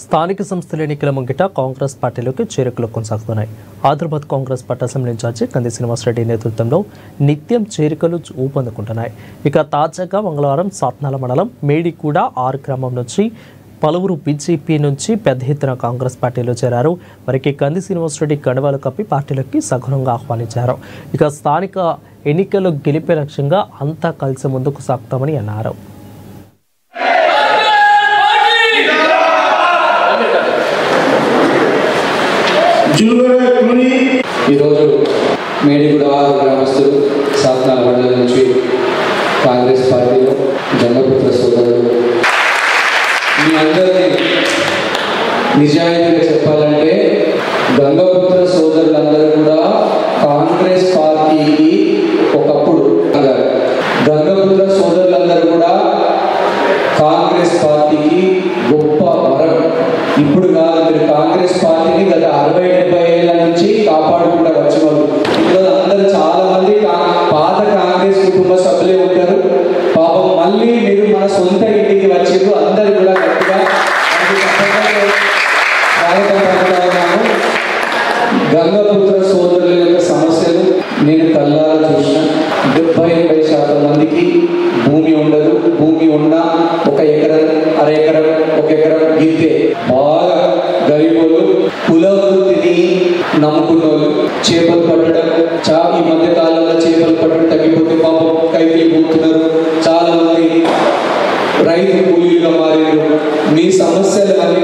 స్థానిక సంస్థల ఎన్నికల ముంగిట కాంగ్రెస్ పార్టీలోకి చేరికలు కొనసాగుతున్నాయి. Hyderabad Congress party assembly incharge కంది శ్రీనివాసరెడ్డి నేతృత్వంలో నిత్యం చేరికలు ఊపందుకుంటున్నాయి. ఇక తాజాగా మంగళవారం సాత్నాల మండలం మేడిగూడ 6 గ్రామం నుంచి పలువురు బీజేపీ నుంచి పెద్ద ఎత్తున కాంగ్రెస్ పార్టీలో చేరారు. వారికి కంది శ్రీనివాసరెడ్డి కండువాలు కప్పి పార్టీలోకి సగుణంగా ఆహ్వానించారు. ఇక స్థానిక ఎన్నికల్లో గెలిపే లక్ష్యంగా అంతా కలిసి ముందుకు సాగుతామని అన్నారు. ఈరోజు మేడిగూడ గ్రామస్తులు సాత్నాల మండలం నుంచి కాంగ్రెస్ పార్టీలో జంగపుత్ర సోదరులు మీ అందరినీ నిజాయితీగా చెప్పాలంటే గంగపుత్ర సోదరులందరూ కూడా కాంగ్రెస్ పార్టీకి ఒకప్పుడు గంగపుత్ర సోదరులందరూ కూడా కాంగ్రెస్ పార్టీకి గొప్ప వరం. ఇప్పుడు కాదు, మీరు కాంగ్రెస్ పార్టీని గత 60-70 ఏళ్ళ నుంచి కాపాడుకుంటూ వచ్చేవాళ్ళు. ఈరోజు అందరూ చాలా మంది పాత కాంగ్రెస్ కుటుంబ సభ్యులే ఉంటారు. పాపం మళ్ళీ మీరు మన సొంత ఇంటికి వచ్చేది అందరు కూడా గట్టిగా గంగపుత్ర సోదరుల యొక్క సమస్యలు నేను కళ్ళారా చూసిన. 70-80% మందికి భూమి ఉండదు. భూమి ఉన్నా 1 ఎకరం, అర ఎకరం, 1 ఎకరం గిద్దే. బాగా గరీబోళ్ళు, కుల వృత్తిని నమ్ముకున్నోళ్ళు, చేపలు పట్టడం ఈ మధ్య కాలంలో చేపలు పట్టడం తగ్గిపోతే పాపం కైకి పోతున్నారు. చాలా మంది రైతు కూలీలుగా మారారు. మీ సమస్యలన్నీ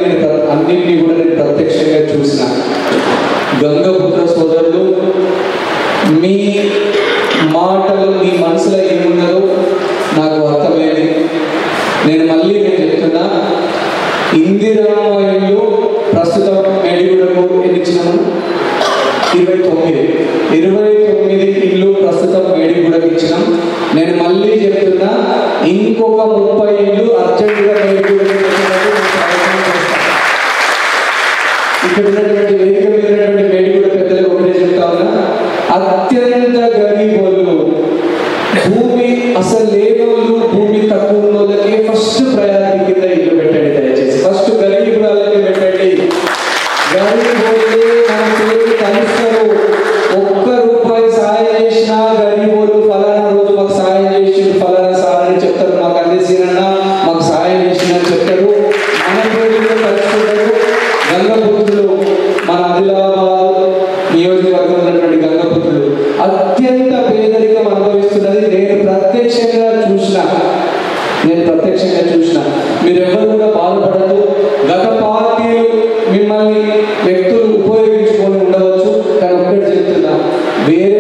అన్నింటినీ కూడా నేను ప్రత్యక్షంగా చూసిన. గంగపుత్ర సోదరులు, మీ మాటలు మీ మనసులో ఏమున్నదో నాకు అర్థమైంది. నేను చెప్తున్నా, ఇందిరమ్మ ఇల్లు ప్రస్తుతం మేడిగూడకు ఎన్నిచ్చినాము 29 ఇల్లు ప్రస్తుతం మేడిగూడకు ఇచ్చినాం. నేను మళ్ళీ చెప్తున్నా, ఇంకొక 30 ఇల్లు అర్జెంటుగా మేడిగూడకు ఇక్కడ ఉన్నటువంటి వేదిక మీద ఉన్నటువంటి మేడిగూడ పెద్దలకు ఒకటే చెప్తా ఉన్నా, అత్యంత గరీబోళ్ళు, భూమి అసలు లేనోళ్ళు, భూమి తక్కువ ఉన్న వాళ్ళకి ఫస్ట్ ప్రయారిటీ కింద ఇల్లు పెట్టండి. దయచేసి ఫస్ట్ గరీబురాలకి పెట్టండి. గరీబోళ్ళే మన పేరు కలుస్తారు. 1 రూపాయి సాయం చేసినా గరీబోళ్ళు ఫలానా రోజు మాకు సాయం చేసి ఫలానా సాయం చెప్తారు, మాకు అందేసినన్నా మాకు సాయం చేసిన చెప్తారు. మన పేరులో కలుసుకుంటారు. గంగపుత్రులు, మన ఆదిలాబాద్ నియోజకవర్గంలో ఉన్నటువంటి గంగపుత్రులు అత్యంత పేదరికం అనుభవిస్తున్నది నేను ప్రత్యక్షంగా చూసిన. మీరెవరు కూడా బాధపడదు. గత పార్టీలు మిమ్మల్ని వ్యక్తులు ఉపయోగించుకొని ఉండవచ్చు. కానీ ఒక్కటి చెప్తున్నా, వేరే